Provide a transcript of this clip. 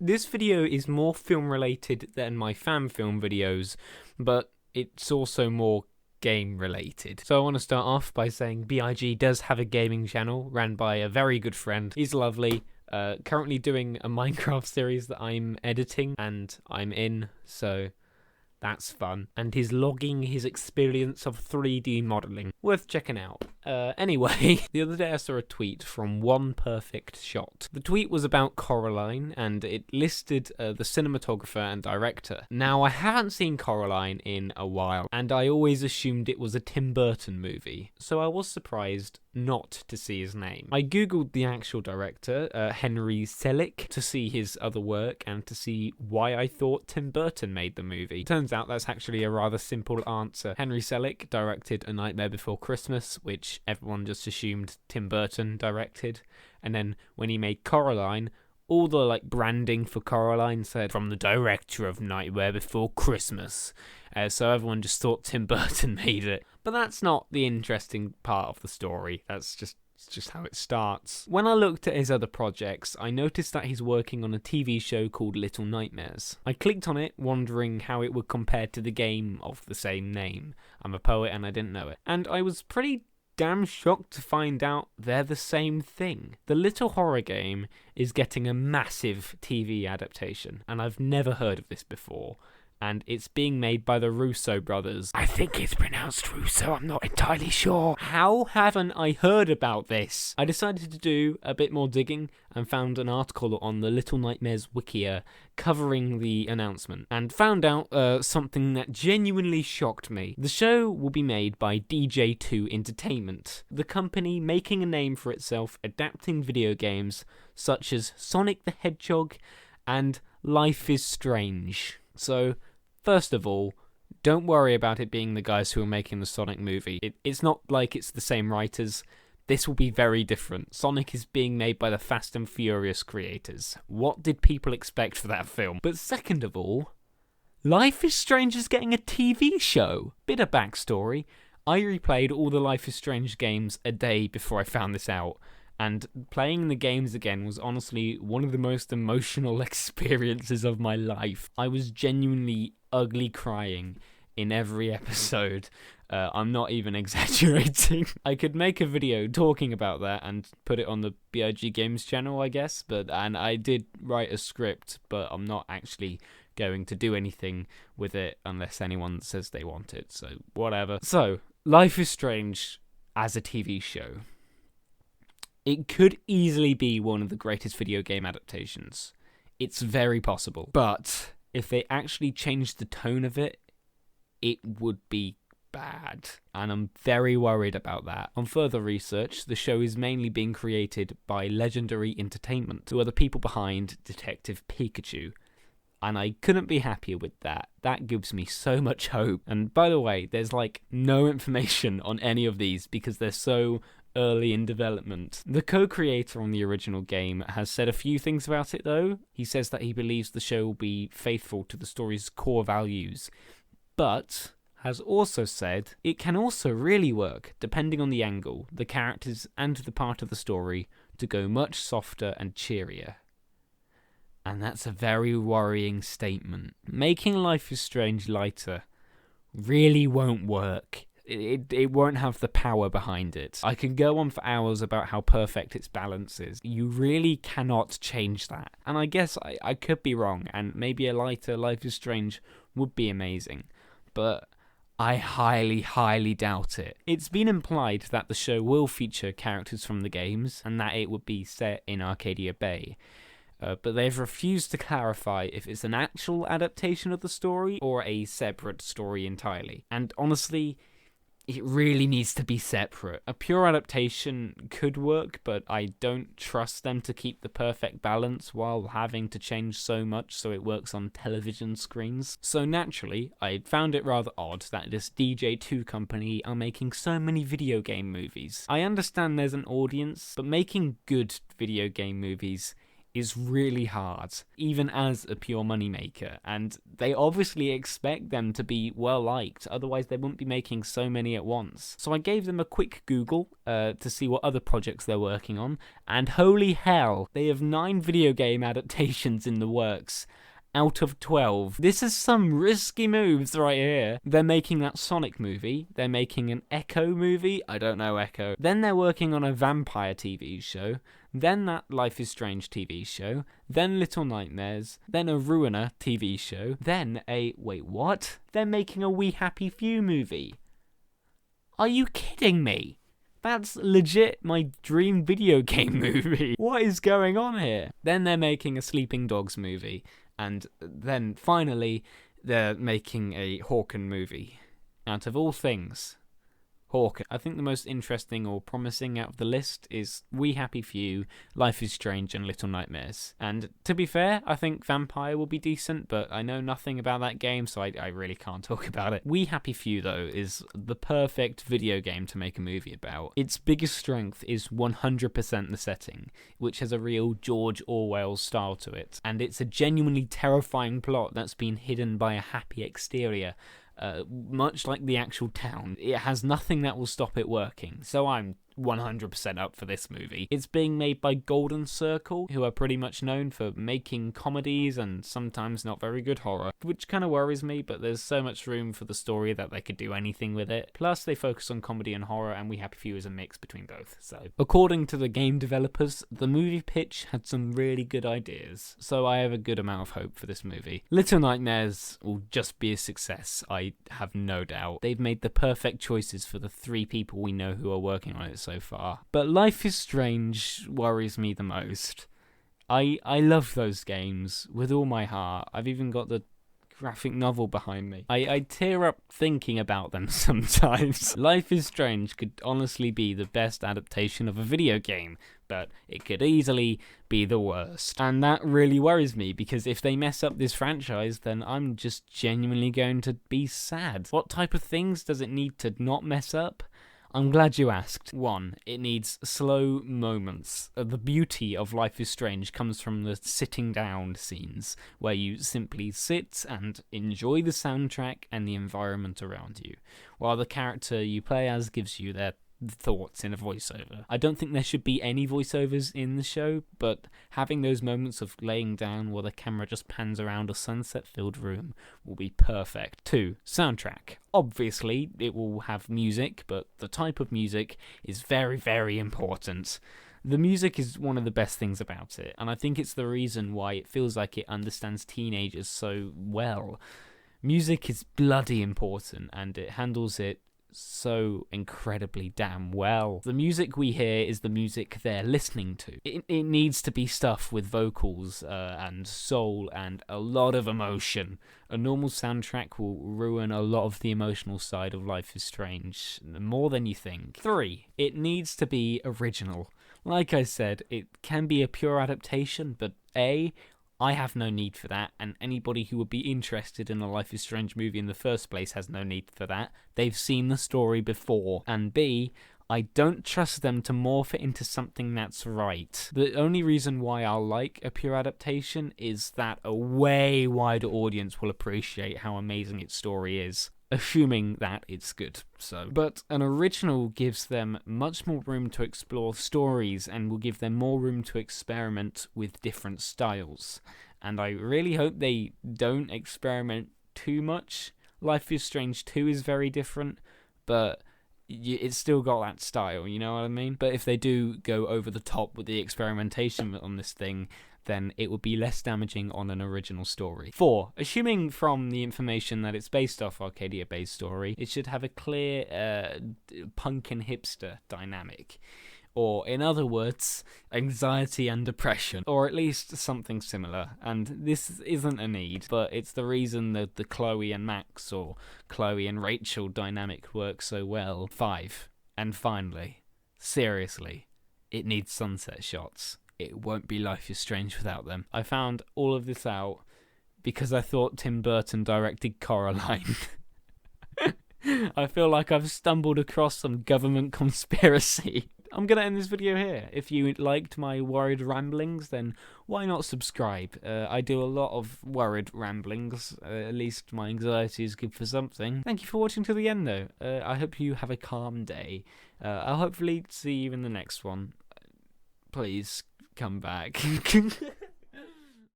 This video is more film related than my fan film videos, but it's also more game related. So I want to start off by saying B.I.G does have a gaming channel ran by a very good friend. He's lovely. Currently doing a Minecraft series that I'm editing and I'm in, so that's fun. And he's logging his experience of 3D modelling. Worth checking out. Anyway, the other day I saw a tweet from One Perfect Shot. The tweet was about Coraline, and it listed the cinematographer and director. Now, I haven't seen Coraline in a while, and I always assumed it was a Tim Burton movie, so I was surprised not to see his name. I googled the actual director, Henry Selick, to see his other work and to see why I thought Tim Burton made the movie. Turns out that's actually a rather simple answer. Henry Selick directed A Nightmare Before Christmas, which everyone just assumed Tim Burton directed, and then when he made Coraline, all the branding for Coraline said from the director of Nightmare Before Christmas, so everyone just thought Tim Burton made it. But that's not the interesting part of the story. It's just how it starts. When I looked at his other projects, I noticed that he's working on a TV show called Little Nightmares. I clicked on it, wondering how it would compare to the game of the same name. I'm a poet and I didn't know it. And I was pretty damn shocked to find out they're the same thing. The little horror game is getting a massive TV adaptation, and I've never heard of this before. And it's being made by the Russo brothers. I think it's pronounced Russo, I'm not entirely sure. How haven't I heard about this? I decided to do a bit more digging and found an article on the Little Nightmares Wikia covering the announcement, and found out something that genuinely shocked me. The show will be made by DJ2 Entertainment, the company making a name for itself adapting video games such as Sonic the Hedgehog and Life is Strange. So, first of all, don't worry about it being the guys who are making the Sonic movie. It's not like it's the same writers. This will be very different. Sonic is being made by the Fast and Furious creators. What did people expect for that film? But second of all, Life is Strange is getting a TV show. Bit of backstory. I replayed all the Life is Strange games a day before I found this out. And playing the games again was honestly one of the most emotional experiences of my life. I was genuinely ugly crying in every episode. I'm not even exaggerating. I could make a video talking about that and put it on the B.I.G Games channel, I guess. And I did write a script, but I'm not actually going to do anything with it unless anyone says they want it. So, whatever. So, Life is Strange as a TV show. It could easily be one of the greatest video game adaptations. It's very possible. But if they actually changed the tone of it, it would be bad. And I'm very worried about that. On further research, the show is mainly being created by Legendary Entertainment, who are the people behind Detective Pikachu. And I couldn't be happier with that. That gives me so much hope. And by the way, there's no information on any of these because they're so early in development. The co-creator on the original game has said a few things about it though. He says that he believes the show will be faithful to the story's core values, but has also said it can also really work, depending on the angle, the characters and the part of the story, to go much softer and cheerier. And that's a very worrying statement. Making Life is Strange lighter really won't work. It won't have the power behind it. I can go on for hours about how perfect its balance is. You really cannot change that. And I guess I could be wrong, and maybe a lighter Life is Strange would be amazing. But I highly, highly doubt it. It's been implied that the show will feature characters from the games, and that it would be set in Arcadia Bay. But they've refused to clarify if it's an actual adaptation of the story or a separate story entirely. And honestly, it really needs to be separate. A pure adaptation could work, but I don't trust them to keep the perfect balance while having to change so much so it works on television screens. So naturally, I found it rather odd that this DJ2 company are making so many video game movies. I understand there's an audience, but making good video game movies is really hard, even as a pure moneymaker, and they obviously expect them to be well liked, otherwise they wouldn't be making so many at once. So I gave them a quick Google to see what other projects they're working on, and holy hell, they have 9 video game adaptations in the works out of 12. This is some risky moves right here. They're making that Sonic movie. They're making an Echo movie. I don't know Echo. Then they're working on a vampire TV show. Then that Life is Strange TV show. Then Little Nightmares. Then a Ruiner TV show. Then a... Wait, what? They're making a We Happy Few movie. Are you kidding me? That's legit my dream video game movie. What is going on here? Then they're making a Sleeping Dogs movie. And then, finally, they're making a Hawken movie. Out of all things, Hawken. I think the most interesting or promising out of the list is We Happy Few, Life is Strange, and Little Nightmares. And to be fair, I think Vampire will be decent, but I know nothing about that game, so I really can't talk about it. We Happy Few, though, is the perfect video game to make a movie about. Its biggest strength is 100% the setting, which has a real George Orwell style to it. And it's a genuinely terrifying plot that's been hidden by a happy exterior. Much like the actual town, it has nothing that will stop it working, so I'm 100% up for this movie. It's being made by Golden Circle, who are pretty much known for making comedies and sometimes not very good horror, which kind of worries me, but there's so much room for the story that they could do anything with it. Plus, they focus on comedy and horror, and We Happy Few is a mix between both. So, according to the game developers, the movie pitch had some really good ideas, so I have a good amount of hope for this movie. Little Nightmares will just be a success, I have no doubt. They've made the perfect choices for the 3 people we know who are working on it so far. But Life is Strange worries me the most. I love those games with all my heart. I've even got the graphic novel behind me. I tear up thinking about them sometimes. Life is Strange could honestly be the best adaptation of a video game, but it could easily be the worst. And that really worries me, because if they mess up this franchise, then I'm just genuinely going to be sad. What type of things does it need to not mess up? I'm glad you asked. 1. It needs slow moments. The beauty of Life is Strange comes from the sitting down scenes, where you simply sit and enjoy the soundtrack and the environment around you, while the character you play as gives you their thoughts in a voiceover. I don't think there should be any voiceovers in the show, but having those moments of laying down while the camera just pans around a sunset-filled room will be perfect. 2. Soundtrack. Obviously, it will have music, but the type of music is very, very important. The music is one of the best things about it, and I think it's the reason why it feels like it understands teenagers so well. Music is bloody important, and it handles it so incredibly damn well. The music we hear is the music they're listening to. It needs to be stuff with vocals and soul and a lot of emotion. A normal soundtrack will ruin a lot of the emotional side of Life is Strange, more than you think. 3. It needs to be original. Like I said, it can be a pure adaptation, but I have no need for that, and anybody who would be interested in a Life is Strange movie in the first place has no need for that. They've seen the story before. And B, I don't trust them to morph it into something that's right. The only reason why I'll like a pure adaptation is that a way wider audience will appreciate how amazing its story is, assuming that it's good. But an original gives them much more room to explore stories and will give them more room to experiment with different styles. And I really hope they don't experiment too much. Life is Strange 2 is very different, but it's still got that style, you know what I mean? But if they do go over the top with the experimentation on this thing, then it would be less damaging on an original story. 4. Assuming from the information that it's based off Arcadia-based story, it should have a clear punk and hipster dynamic. Or, in other words, anxiety and depression. Or at least something similar. And this isn't a need, but it's the reason that the Chloe and Max or Chloe and Rachel dynamic works so well. 5. And finally, seriously, it needs sunset shots. It won't be Life is Strange without them. I found all of this out because I thought Tim Burton directed Coraline. I feel like I've stumbled across some government conspiracy. I'm going to end this video here. If you liked my worried ramblings, then why not subscribe? I do a lot of worried ramblings. At least my anxiety is good for something. Thank you for watching to the end, though. I hope you have a calm day. I'll hopefully see you in the next one. Please come back.